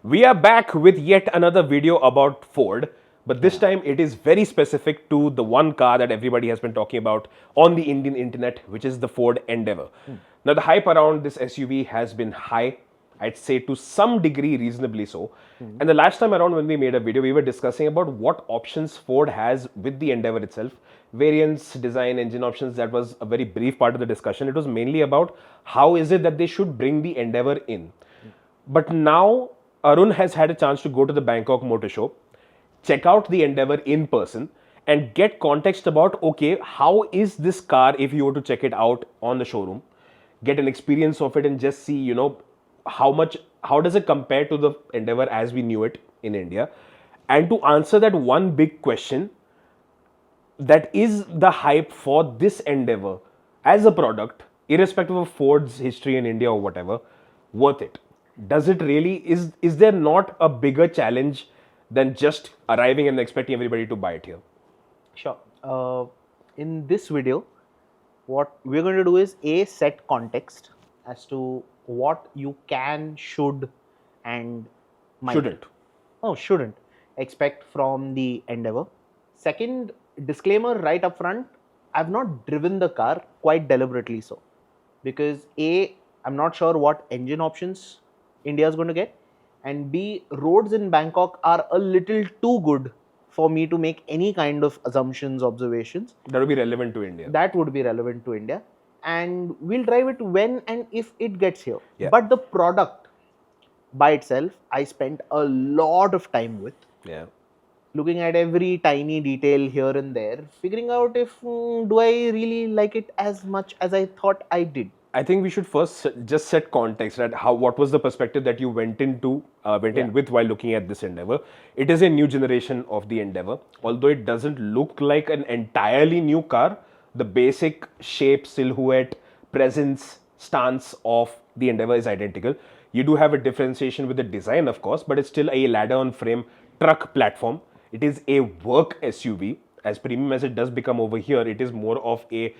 We are back with yet another video about Ford, but this time it is very specific to the one car that everybody has been talking about on the Indian internet, which is the Ford Endeavour. Now, the hype around this SUV has been high, I'd say to some degree reasonably so. And the last time around when we made a video, we were discussing about what options Ford has with the Endeavour itself. Variants, design, engine options, that was a very brief part of the discussion. It was mainly about how is it that they should bring the Endeavour in. But now Arun has had a chance to go to the Bangkok Motor Show, check out the Endeavour in person, and get context about okay, how is this car if you were to check it out on the showroom, get an experience of it, and just see how does it compare to the Endeavour as we knew it in India, and to answer that one big question, that is the hype for this Endeavour as a product, irrespective of Ford's history in India or whatever, worth it? Does it really, is there not a bigger challenge than just arriving and expecting everybody to buy it here? Sure. In this video, what we're going to do is set context as to what you can, should, and might. Shouldn't expect from the Endeavour. Second, disclaimer right up front, I've not driven the car, quite deliberately so, because I'm not sure what engine options India is going to get, and B, roads in Bangkok are a little too good for me to make any kind of assumptions, observations. That would be relevant to India. That would be relevant to India, and we'll drive it when and if it gets here. Yeah. But the product by itself, I spent a lot of time with. Yeah. Looking at every tiny detail here and there, figuring out if do I really like it as much as I thought I did. I think we should first just set context, right? What was the perspective that you went in with while looking at this Endeavour? It is a new generation of the Endeavour. Although it doesn't look like an entirely new car, the basic shape, silhouette, presence, stance of the Endeavour is identical. You do have a differentiation with the design, of course, but it's still a ladder on frame truck platform. It is a work SUV. As premium as it does become over here, it is more of a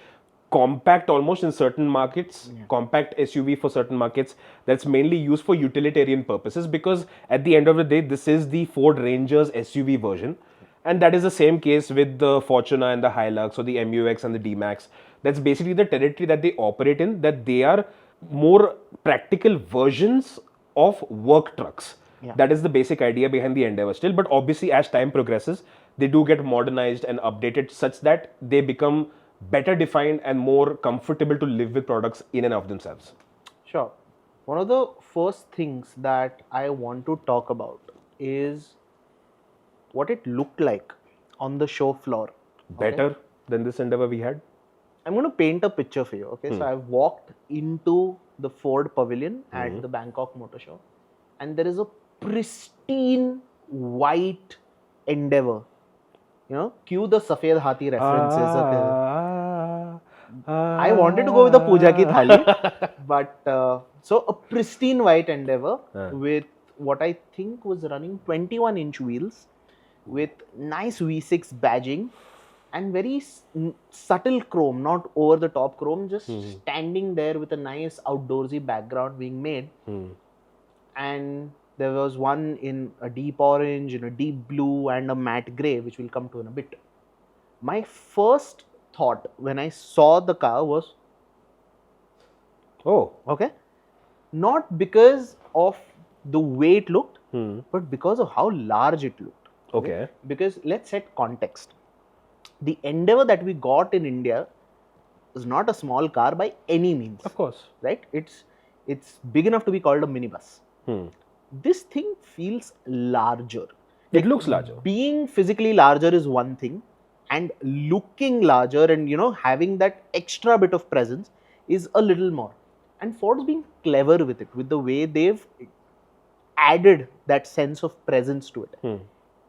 compact almost in certain markets, compact SUV for certain markets that's mainly used for utilitarian purposes, because at the end of the day, this is the Ford Ranger's SUV version. And that is the same case with the Fortuner and the Hilux or the MUX and the D-Max. That's basically the territory that they operate in, that they are more practical versions of work trucks. Yeah. That is the basic idea behind the Endeavour still. But obviously, as time progresses, they do get modernized and updated such that they become better defined and more comfortable to live with products in and of themselves. Sure. One of the first things that I want to talk about is what it looked like on the show floor. Better than this Endeavour we had? I'm going to paint a picture for you. Okay, so I've walked into the Ford Pavilion at the Bangkok Motor Show, and there is a pristine white Endeavour. You know, cue the Safed Hathi references. I wanted to go with the Puja Ki Thali, but so a pristine white Endeavour with what I think was running 21-inch wheels, with nice V6 badging and very subtle chrome, not over the top chrome, just standing there with a nice outdoorsy background being made. And there was one in a deep orange, in a deep blue, and a matte grey, which we'll come to in a bit. My first thought when I saw the car was, oh, okay, not because of the way it looked, but because of how large it looked. Okay. Because let's set context. The Endeavour that we got in India is not a small car by any means. Of course. Right? It's big enough to be called a minibus. This thing feels larger. It looks larger. Being physically larger is one thing, and looking larger and having that extra bit of presence is a little more. And Ford's being clever with it, with the way they've added that sense of presence to it.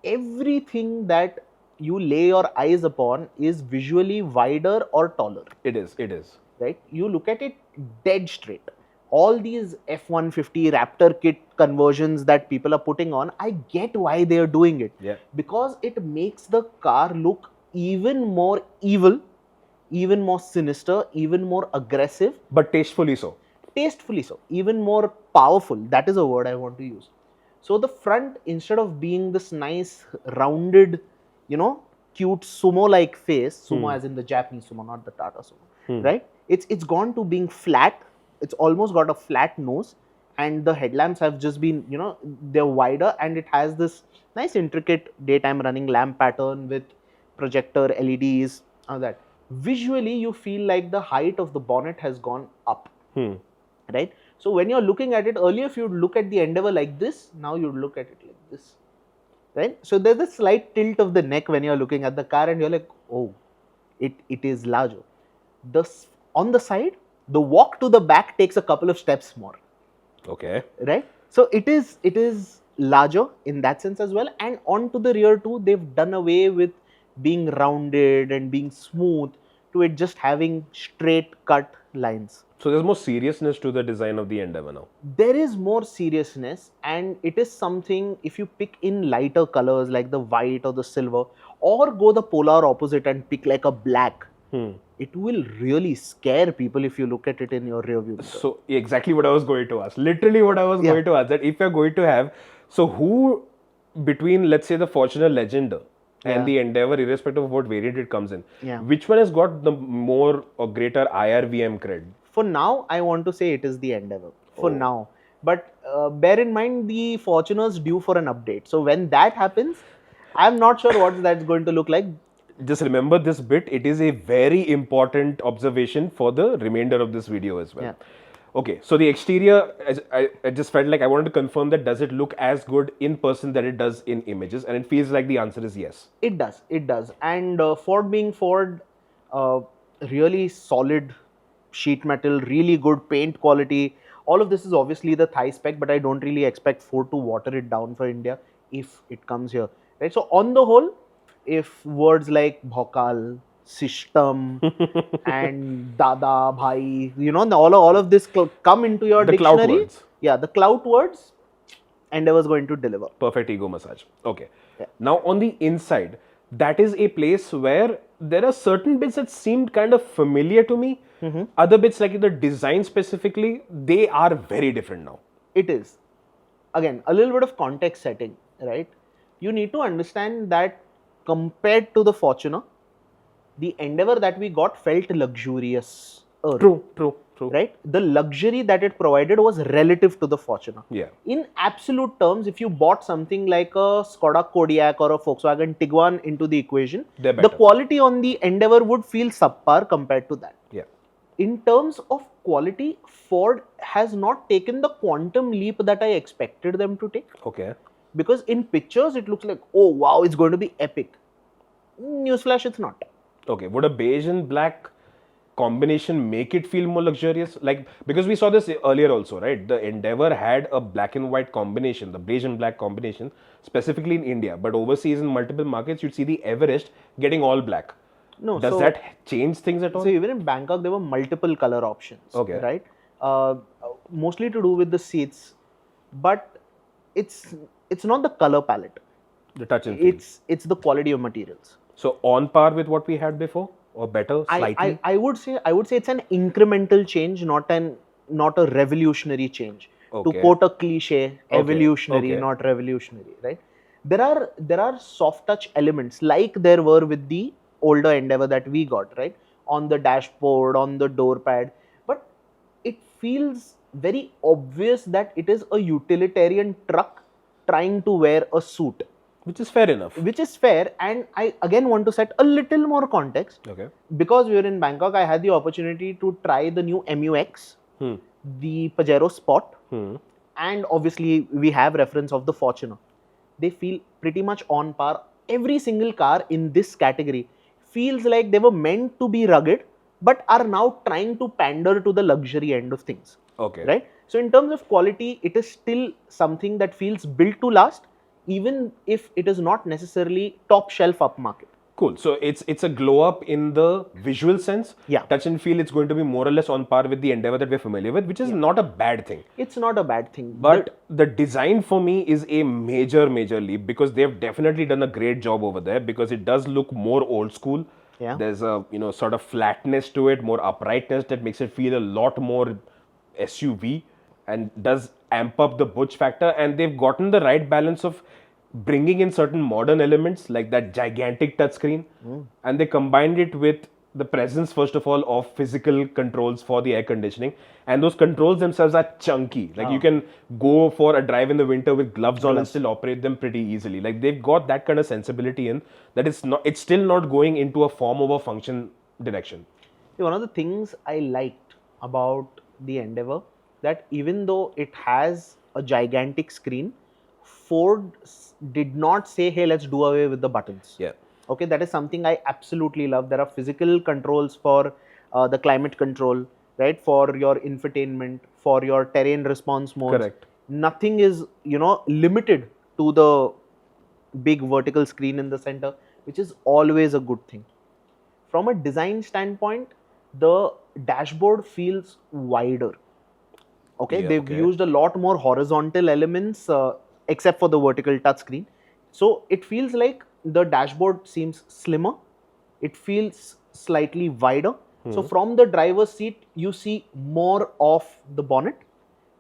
Everything that you lay your eyes upon is visually wider or taller. It is. Right? You look at it dead straight. All these F-150 Raptor kit conversions that people are putting on, I get why they are doing it. Yeah. Because it makes the car look even more evil, even more sinister, even more aggressive. But tastefully so. Tastefully so. Even more powerful. That is a word I want to use. So the front, instead of being this nice rounded, cute sumo-like face, sumo as in the Japanese sumo, not the Tata sumo, right? It's gone to being flat. It's almost got a flat nose, and the headlamps have just been, they're wider, and it has this nice intricate daytime running lamp pattern with projector LEDs, all that. Visually, you feel like the height of the bonnet has gone up, right? So when you're looking at it, earlier if you'd look at the Endeavour like this, now you'd look at it like this, right? So there's a slight tilt of the neck when you're looking at the car, and you're like, oh, it is larger. On the side, the walk to the back takes a couple of steps more. Okay. Right? So it is larger in that sense as well. And onto the rear too, they've done away with being rounded and being smooth to it just having straight cut lines. So there's more seriousness to the design of the Endeavour now. There is more seriousness, and it is something, if you pick in lighter colors like the white or the silver, or go the polar opposite and pick like a black, it will really scare people if you look at it in your rear view mirror. So exactly what I was going to ask. Literally what I was going to ask, that if you're going to have, so who between, let's say, the Fortuner Legend and the Endeavour, irrespective of what variant it comes in, which one has got the more or greater IRVM cred? For now, I want to say it is the Endeavour. For now. But bear in mind, the Fortuner's due for an update. So when that happens, I'm not sure what that's going to look like. Just remember this bit. It is a very important observation for the remainder of this video as well. Okay, so the exterior, I just felt like I wanted to confirm that does it look as good in person that it does in images, and it feels like the answer is yes. It does, it does. And Ford being Ford, really solid sheet metal, really good paint quality. All of this is obviously the Thai spec, but I don't really expect Ford to water it down for India if it comes here. Right? So on the whole, if words like bhokal, system and dada, bhai, all of this come into your dictionary. Clout words. Yeah, the clout words, Endeavour is going to deliver. Perfect ego massage. Okay. Now on the inside, that is a place where there are certain bits that seemed kind of familiar to me. Other bits, like the design specifically, they are very different now. It is. Again, a little bit of context setting, right? You need to understand that compared to the Fortuner, the Endeavour that we got felt luxurious. True. Right? The luxury that it provided was relative to the Fortuner. Yeah. In absolute terms, if you bought something like a Skoda Kodiaq or a Volkswagen Tiguan into the equation, the quality on the Endeavour would feel subpar compared to that. Yeah. In terms of quality, Ford has not taken the quantum leap that I expected them to take. Okay. Because in pictures, it looks like, oh wow, it's going to be epic. Newsflash, it's not. Okay. Would a beige and black combination make it feel more luxurious? Like, because we saw this earlier also, right? The Endeavour had a black and white combination, the beige and black combination, specifically in India. But overseas in multiple markets, you'd see the Everest getting all black. No, Does that change things at all? So even in Bangkok, there were multiple color options. Okay. Right? Mostly to do with the seats, but it's not the color palette. The touch and feel. It's the quality of materials. So on par with what we had before, or better, slightly? I would say it's an incremental change, not a revolutionary change. To quote a cliche, evolutionary, not revolutionary, right? There are soft touch elements like there were with the older Endeavour that we got, right? On the dashboard, on the door pad, but it feels very obvious that it is a utilitarian truck trying to wear a suit. Which is fair enough. Which is fair, and I again want to set a little more context. Okay. Because we were in Bangkok, I had the opportunity to try the new MUX, the Pajero Sport, and obviously we have reference of the Fortuner. They feel pretty much on par. Every single car in this category feels like they were meant to be rugged, but are now trying to pander to the luxury end of things. Okay. Right? So in terms of quality, it is still something that feels built to last, even if it is not necessarily top shelf upmarket. Cool. So it's a glow up in the visual sense. Yeah. Touch and feel, it's going to be more or less on par with the Endeavour that we're familiar with, which is not a bad thing. It's not a bad thing. But the design for me is a major leap, because they've definitely done a great job over there, because it does look more old school. Yeah. There's a sort of flatness to it, more uprightness that makes it feel a lot more SUV, and does amp up the butch factor, and they've gotten the right balance of bringing in certain modern elements like that gigantic touchscreen, and they combined it with the presence, first of all, of physical controls for the air conditioning, and those controls themselves are chunky. Like you can go for a drive in the winter with gloves on and still operate them pretty easily. Like they've got that kind of sensibility in that it's still not going into a form over function direction. One of the things I liked about the Endeavour, that even though it has a gigantic screen, Ford did not say, hey, let's do away with the buttons. Yeah. Okay, that is something I absolutely love. There are physical controls for the climate control, right? For your infotainment, for your terrain response modes. Correct. Nothing is, limited to the big vertical screen in the center, which is always a good thing. From a design standpoint, the dashboard feels wider. Okay, Yeah, they've used a lot more horizontal elements except for the vertical touchscreen. So it feels like the dashboard seems slimmer. It feels slightly wider. So from the driver's seat, you see more of the bonnet,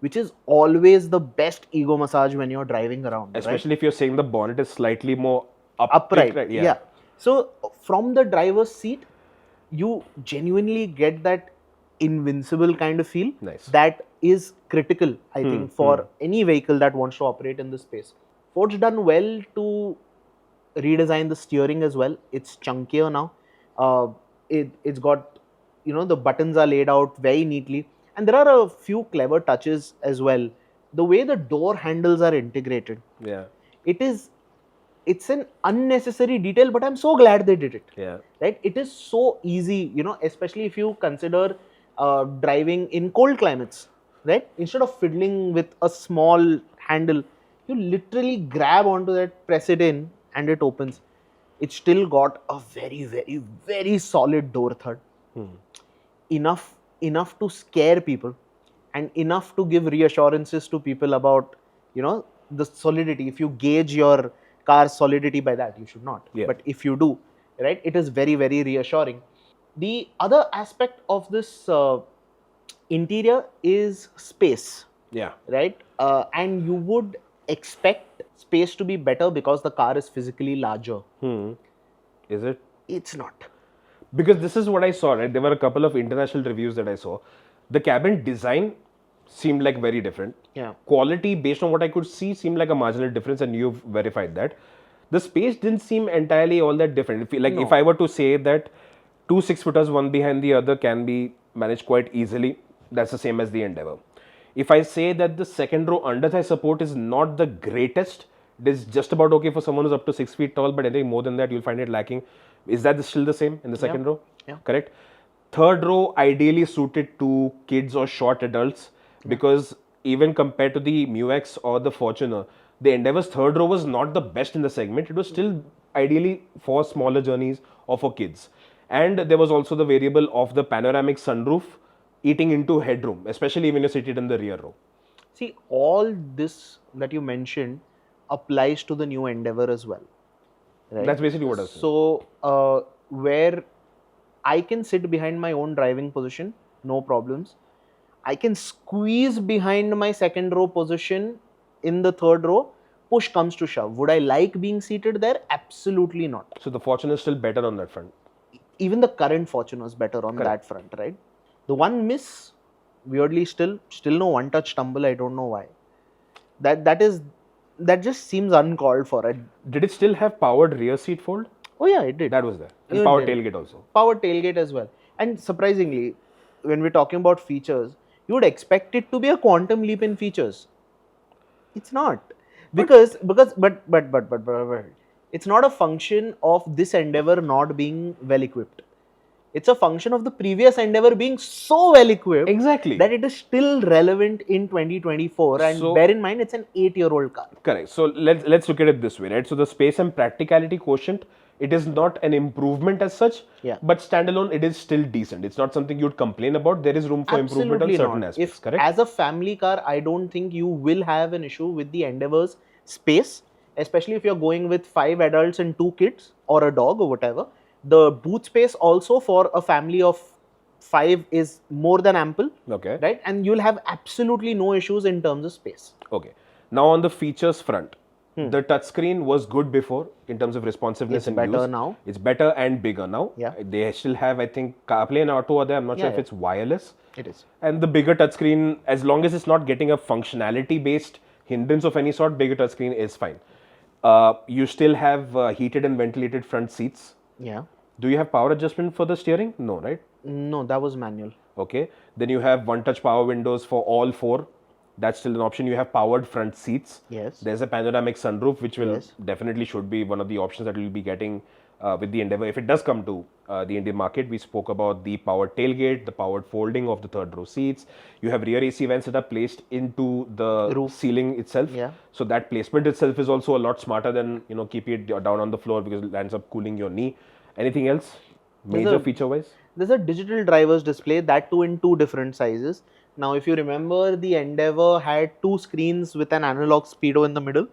which is always the best ego massage when you're driving around. Especially if you're saying the bonnet is slightly more Upright. right? Yeah. So from the driver's seat, you genuinely get that invincible kind of feel. Nice. That is critical, I think, for any vehicle that wants to operate in this space. Ford's done well to redesign the steering as well. It's chunkier now. It's got, the buttons are laid out very neatly, and there are a few clever touches as well. The way the door handles are integrated. Yeah. It's an unnecessary detail, but I'm so glad they did it. Yeah. Right? It is so easy, especially if you consider driving in cold climates, right? Instead of fiddling with a small handle, you literally grab onto that, press it in, and it opens. It's still got a very, very, very solid door third. Enough to scare people, and enough to give reassurances to people about, the solidity. If you gauge your car's solidity by that, you should not. Yeah. But if you do, right, it is very, very reassuring. The other aspect of this interior is space. Yeah. Right? And you would expect space to be better because the car is physically larger. Is it? It's not. Because this is what I saw, right? There were a couple of international reviews that I saw. The cabin design seemed like very different. Yeah. Quality, based on what I could see, seemed like a marginal difference, and you've verified that. The space didn't seem entirely all that different. If I were to say that two 6-footers, one behind the other, can be managed quite easily, that's the same as the Endeavour. If I say that the second row under thigh support is not the greatest, it is just about okay for someone who's up to 6 feet tall, but anything more than that, you'll find it lacking. Is that still the same in the second row? Yeah. Correct. Third row ideally suited to kids or short adults, because even compared to the MuX or the Fortuner, the Endeavour's third row was not the best in the segment. It was still ideally for smaller journeys or for kids. And there was also the variable of the panoramic sunroof eating into headroom, especially when you're seated in the rear row. See, all this that you mentioned applies to the new Endeavour as well. Right? That's basically what I was saying. So, where I can sit behind my own driving position, no problems. I can squeeze behind my second row position in the third row. Push comes to shove. Would I like being seated there? Absolutely not. So the Fortuner is still better on that front. Even the current Fortuner is better on that front, right? The one miss, weirdly still no one-touch stumble. I don't know why. That just seems uncalled for. Did it still have powered rear seat fold? Oh yeah, it did. That was there. And It powered did. tailgate also. Powered tailgate as well. And surprisingly, when we're talking about features, you would expect it to be a quantum leap in features. It's not. But it's not a function of this Endeavour not being well equipped. It's a function of the previous Endeavour being so well equipped Exactly. that it is still relevant in 2024. And So- bear in mind, it's an 8-year-old car. Correct. So let's look at it this way, right? So the space and practicality quotient, it is not an improvement as such, Yeah. but standalone, it is still decent. It's not something you'd complain about. There is room for improvement on Absolutely certain not. aspects. If Correct. as a family car, I don't think you will have an issue with the Endeavour's space, especially if you're going with 5 adults and 2 kids or a dog or whatever. The boot space also for a family of 5 is more than ample, Okay. right? And you'll have absolutely no issues in terms of space. Okay. Now on the features front, the touchscreen was good before in terms of responsiveness It's and better use. now. It's better and bigger now. Yeah. They still have, I think, CarPlay and Auto are there. I'm not sure if Yeah. it's wireless. It is. And the bigger touchscreen, as long as it's not getting a functionality-based hindrance of any sort, bigger touchscreen is fine. You still have heated and ventilated front seats. Yeah. Do you have power adjustment for the steering? No, right? No, that was manual. Okay. Then you have one-touch power windows for all four. That's still an option. You have powered front seats. Yes. There's a panoramic sunroof, which will Yes. definitely should be one of the options that we'll be getting with the Endeavour. If it does come to the Indian market, we spoke about the powered tailgate, the powered folding of the third row seats. You have rear AC vents that are placed into the Roof. ceiling itself. Yeah. So that placement itself is also a lot smarter than keeping it down on the floor because it ends up cooling your knee. Anything else major feature wise? There's a digital driver's display, that too in 2 different sizes. Now, if you remember, the Endeavour had 2 screens with an analog speedo in the middle.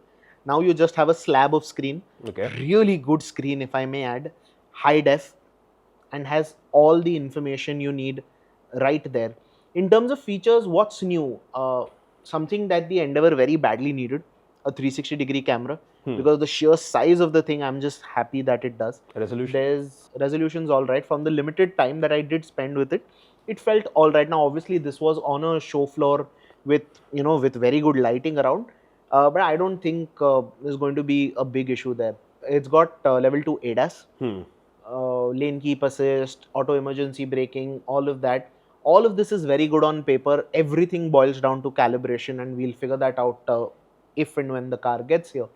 Now you just have a slab of screen. Okay. Really good screen, if I may add. High def, and has all the information you need right there. In terms of features, what's new? Something that the Endeavour very badly needed, a 360-degree camera. Because the sheer size of the thing, I'm just happy that it does. Resolution? There's resolution's all right. From the limited time that I did spend with it, it felt all right. Now, obviously, this was on a show floor with with very good lighting around, but I don't think there's going to be a big issue there. It's got level 2 ADAS, lane keep assist, auto emergency braking, all of that. All of this is very good on paper. Everything boils down to calibration, and we'll figure that out if and when the car gets here.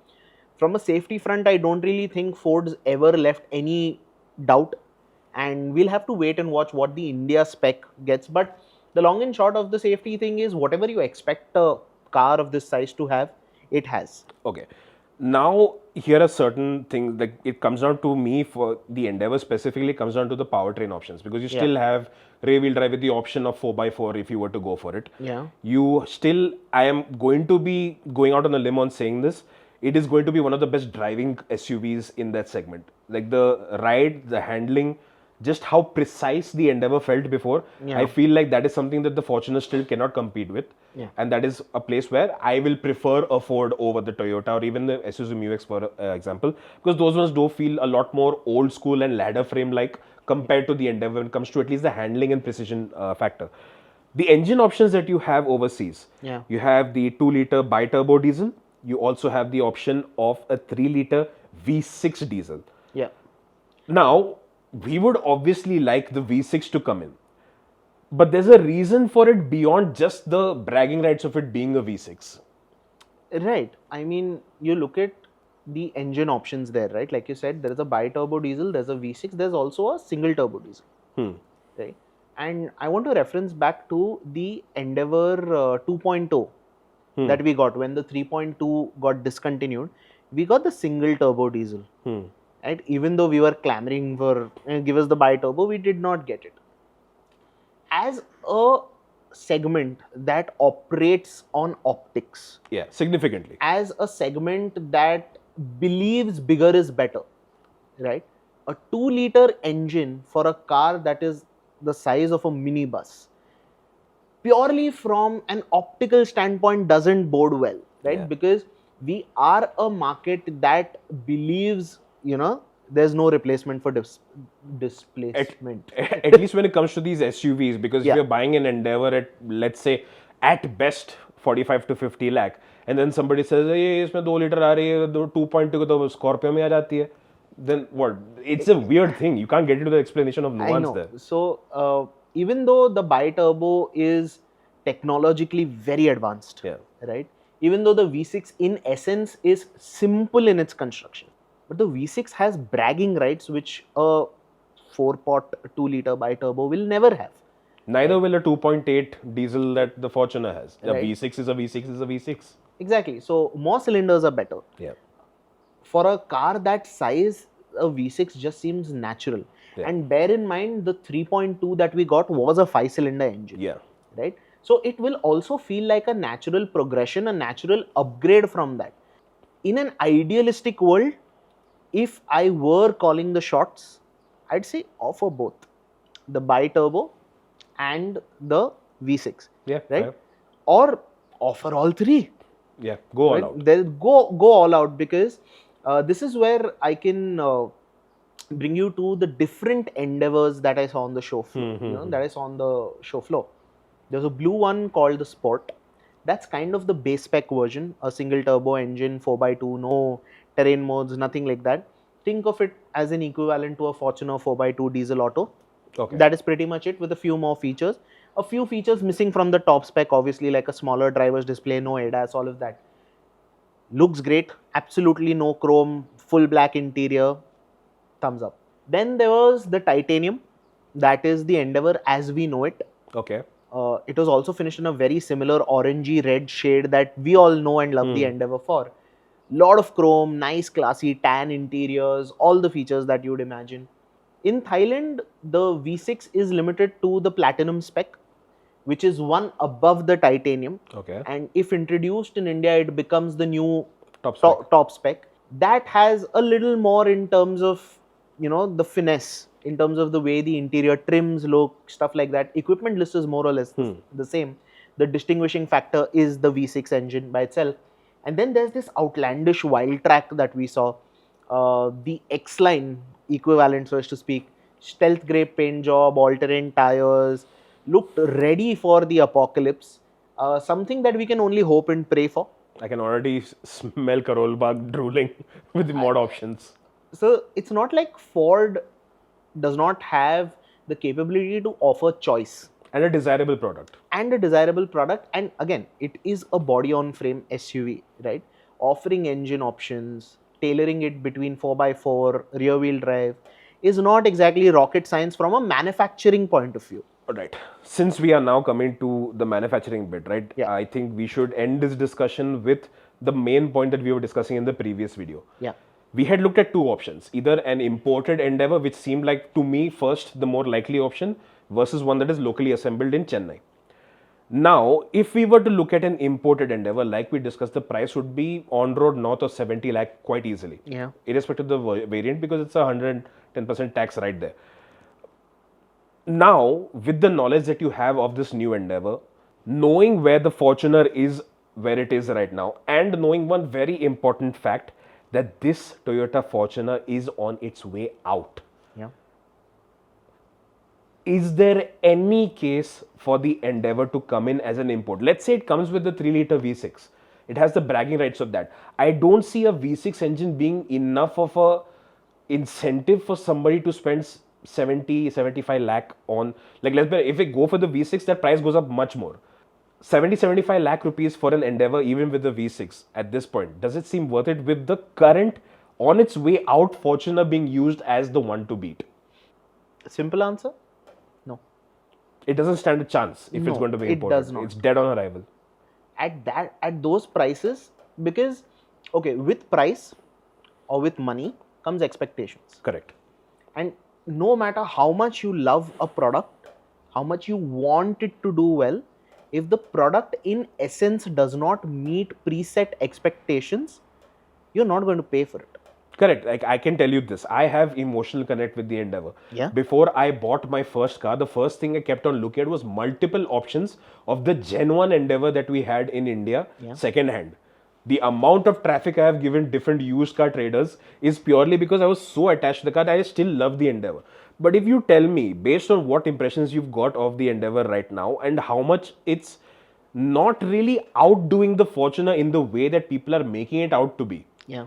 From a safety front, I don't really think Ford's ever left any doubt, and we'll have to wait and watch what the India spec gets. But the long and short of the safety thing is whatever you expect a car of this size to have, it has. Okay. Now, here are certain things that it comes down to me for the Endeavour specifically comes down to the powertrain options because you still have rear wheel drive with the option of 4x4 if you were to go for it. Yeah. You still, I am going to be going out on a limb on saying this. It is going to be one of the best driving SUVs in that segment. Like the ride, the handling, just how precise the Endeavour felt before. Yeah. I feel like that is something that the Fortuner still cannot compete with. Yeah. And that is a place where I will prefer a Ford over the Toyota or even the Isuzu MU-X for example, because those ones do feel a lot more old school and ladder frame like compared to the Endeavour when it comes to at least the handling and precision factor. The engine options that you have overseas, you have the 2-liter bi-turbo diesel. You also have the option of a 3-liter V6 diesel. Yeah. Now, we would obviously like the V6 to come in. But there's a reason for it beyond just the bragging rights of it being a V6. Right. I mean, you look at the engine options there, right? Like you said, there is a bi-turbo diesel, there's a V6, there's also a single turbo diesel. Right. And I want to reference back to the Endeavour 2.0 that we got when the 3.2 got discontinued. We got the single turbo diesel. Right? Even though we were clamoring for give us the bi-turbo, we did not get it. As a segment that operates on optics, Yeah, significantly. as a segment that believes bigger is better, right? A 2-liter engine for a car that is the size of a minibus, purely from an optical standpoint, doesn't bode well, right? Yeah. Because we are a market that believes, there's no replacement for displacement. At least when it comes to these SUVs, because Yeah. if you're buying an Endeavour at, let's say, at best 45 to 50 lakh, and then somebody says, hey, इसमें 2 liter आ रही है, 2.2 को तो Scorpio में आ जाती है, then what? It's a weird thing. You can't get into the explanation of I nuance know. there. So, even though the bi-turbo is technologically very advanced, Yeah. right? Even though the V6 in essence is simple in its construction, but the V6 has bragging rights which a 4-pot 2-liter bi-turbo will never have. Neither will a 2.8 diesel that the Fortuner has. A Right. V6 is a V6 is a V6. Exactly. So, more cylinders are better. Yeah. For a car that size, a V6 just seems natural. Yeah. And bear in mind, the 3.2 that we got was a 5-cylinder engine. Yeah. Right? So it will also feel like a natural progression, a natural upgrade from that. In an idealistic world, if I were calling the shots, I'd say offer both. The bi-turbo and the V6. Yeah, Right? fair. Or offer all three. Yeah, go all Right? out. They'll go all out, because this is where I can bring you to the different Endeavours that I saw on the show floor. That I saw on the show floor. There's a blue one called the Sport. That's kind of the base spec version, a single turbo engine, 4x2, no terrain modes, nothing like that. Think of it as an equivalent to a Fortuner 4x2 diesel auto. Okay. That is pretty much it, with a few more features. A few features missing from the top spec, obviously, like a smaller driver's display, no ADAS, all of that. Looks great, absolutely no chrome, full black interior, thumbs up. Then there was the Titanium, that is the Endeavour as we know it. Okay. It was also finished in a very similar orangey red shade that we all know and love the Endeavour for. Lot of chrome, nice classy tan interiors, all the features that you would imagine. In Thailand, the V6 is limited to the platinum spec, which is one above the Titanium. Okay. And if introduced in India, it becomes the new Top spec. That has a little more in terms of, the finesse, in terms of the way the interior trims look, stuff like that. Equipment list is more or less the same. The distinguishing factor is the V6 engine by itself. And then there's this outlandish wild track that we saw, the X-Line equivalent, so as to speak. Stealth grey paint job, all-terrain tires, looked ready for the apocalypse. Something that we can only hope and pray for. I can already smell Karol Bagh drooling with the mod options. So it's not like Ford does not have the capability to offer choice. And a desirable product. And again, it is a body on frame SUV, right? Offering engine options, tailoring it between 4x4, rear wheel drive, is not exactly rocket science from a manufacturing point of view. Alright, since we are now coming to the manufacturing bit, right? Yeah. I think we should end this discussion with the main point that we were discussing in the previous video. Yeah. We had looked at two options, either an imported Endeavour, which seemed like to me first the more likely option, versus one that is locally assembled in Chennai. Now, if we were to look at an imported Endeavour, like we discussed, the price would be on road north of 70 lakh quite easily. Yeah. Irrespective of the variant, because it's a 110% tax right there. Now, with the knowledge that you have of this new Endeavour, knowing where the Fortuner is, where it is right now, and knowing one very important fact, that this Toyota Fortuner is on its way out. Yeah. Is there any case for the Endeavour to come in as an import? Let's say it comes with the 3-liter V6. It has the bragging rights of that. I don't see a V6 engine being enough of a incentive for somebody to spend 70-75 lakh on, like, let's say if we go for the V6, that price goes up much more. 70-75 lakh rupees for an Endeavour, even with the V6 at this point, does it seem worth it with the current on its way out Fortuner being used as the one to beat? Simple answer, no. It doesn't stand a chance if it's going to be imported. It does not. It's dead on arrival. At those prices, because okay, with price or with money comes expectations. Correct. And no matter how much you love a product, how much you want it to do well, if the product in essence does not meet preset expectations, you're not going to pay for it. Correct. Like, I can tell you this, I have emotional connect with the Endeavour. Yeah. Before I bought my first car, the first thing I kept on looking at was multiple options of the Gen 1 Endeavour that we had in India, second hand. The amount of traffic I have given different used car traders is purely because I was so attached to the car that I still love the Endeavour. But if you tell me, based on what impressions you've got of the Endeavour right now and how much it's not really outdoing the Fortuner in the way that people are making it out to be. Yeah.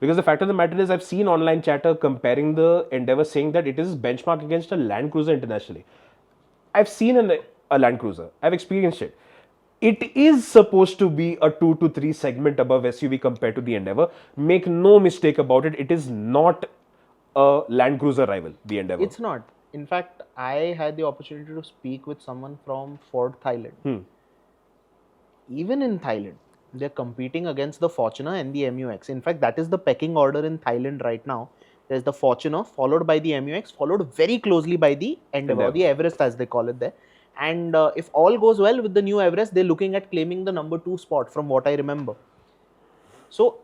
Because the fact of the matter is, I've seen online chatter comparing the Endeavour, saying that it is benchmarked against a Land Cruiser internationally. I've seen a Land Cruiser. I've experienced it. It is supposed to be a 2 to 3 segment above SUV compared to the Endeavour. Make no mistake about it, it is not a Land Cruiser rival, the Endeavour. It's not. In fact, I had the opportunity to speak with someone from Ford Thailand. Even in Thailand, they're competing against the Fortuner and the MUX. In fact, that is the pecking order in Thailand right now. There's the Fortuner, followed by the MUX, followed very closely by the Endeavour, the Everest as they call it there. And if all goes well with the new Everest, they're looking at claiming the number 2 spot from what I remember. So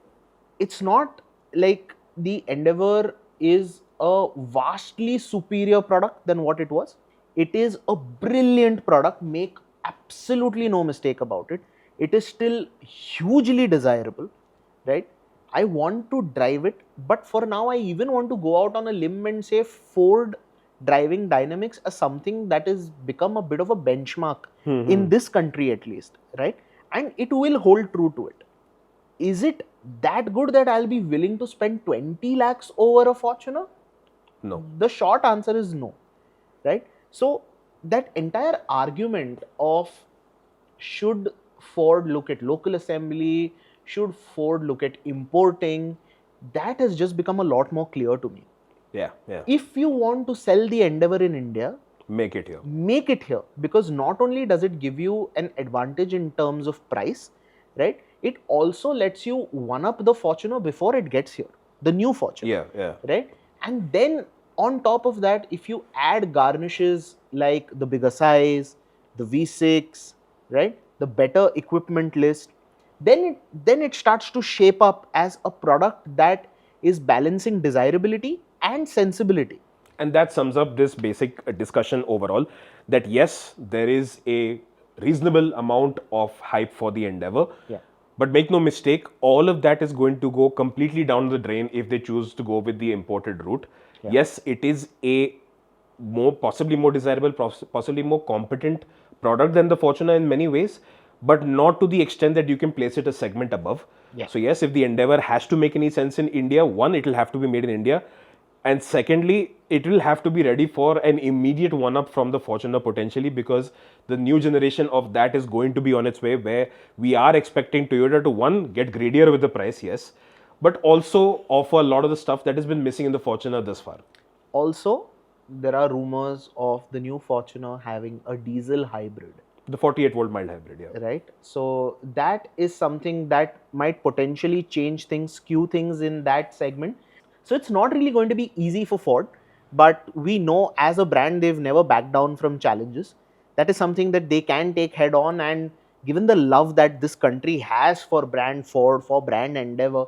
it's not like the Endeavour is a vastly superior product than what it was. It is a brilliant product. Make absolutely no mistake about it. It is still hugely desirable, right? I want to drive it, but for now, I even want to go out on a limb and say Ford driving dynamics as something that is become a bit of a benchmark in this country at least, right? And it will hold true to it. Is it that good that I'll be willing to spend 20 lakhs over a Fortuner? No. The short answer is no, right? So that entire argument of should Ford look at local assembly, should Ford look at importing, that has just become a lot more clear to me. Yeah, yeah. If you want to sell the Endeavour in India, Make it here. make it here, because not only does it give you an advantage in terms of price, right? It also lets you one up the Fortuner before it gets here, the new Fortuner. Yeah, yeah. Right? And then on top of that, if you add garnishes like the bigger size, the V6, right, the better equipment list, then it starts to shape up as a product that is balancing desirability and sensibility. And that sums up this basic discussion overall, that yes, there is a reasonable amount of hype for the Endeavour. Yeah. But make no mistake, all of that is going to go completely down the drain if they choose to go with the imported route. Yeah. Yes, it is a possibly more desirable, possibly more competent product than the Fortuner in many ways, but not to the extent that you can place it a segment above. Yeah. So yes, if the Endeavour has to make any sense in India, one, it will have to be made in India. And secondly, it will have to be ready for an immediate one-up from the Fortuner potentially, because the new generation of that is going to be on its way, where we are expecting Toyota to, one, get greedier with the price, yes, but also offer a lot of the stuff that has been missing in the Fortuner thus far. Also, there are rumors of the new Fortuner having a diesel hybrid. The 48-volt mild hybrid, yeah. Right? So that is something that might potentially change things, skew things in that segment. So it's not really going to be easy for Ford, but we know as a brand they've never backed down from challenges. That is something that they can take head on, and given the love that this country has for brand Ford, for brand Endeavour,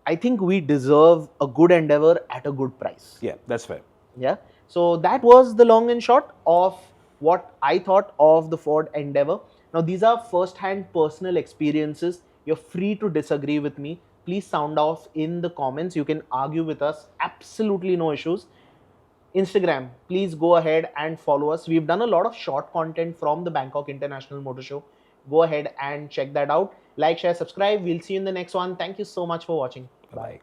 I think we deserve a good Endeavour at a good price. Yeah, that's fair. Yeah. So that was the long and short of what I thought of the Ford Endeavour. Now, these are first-hand personal experiences. You're free to disagree with me. Please sound off in the comments. You can argue with us. Absolutely no issues. Instagram, please go ahead and follow us. We've done a lot of short content from the Bangkok International Motor Show. Go ahead and check that out. Like, share, subscribe. We'll see you in the next one. Thank you so much for watching. Bye.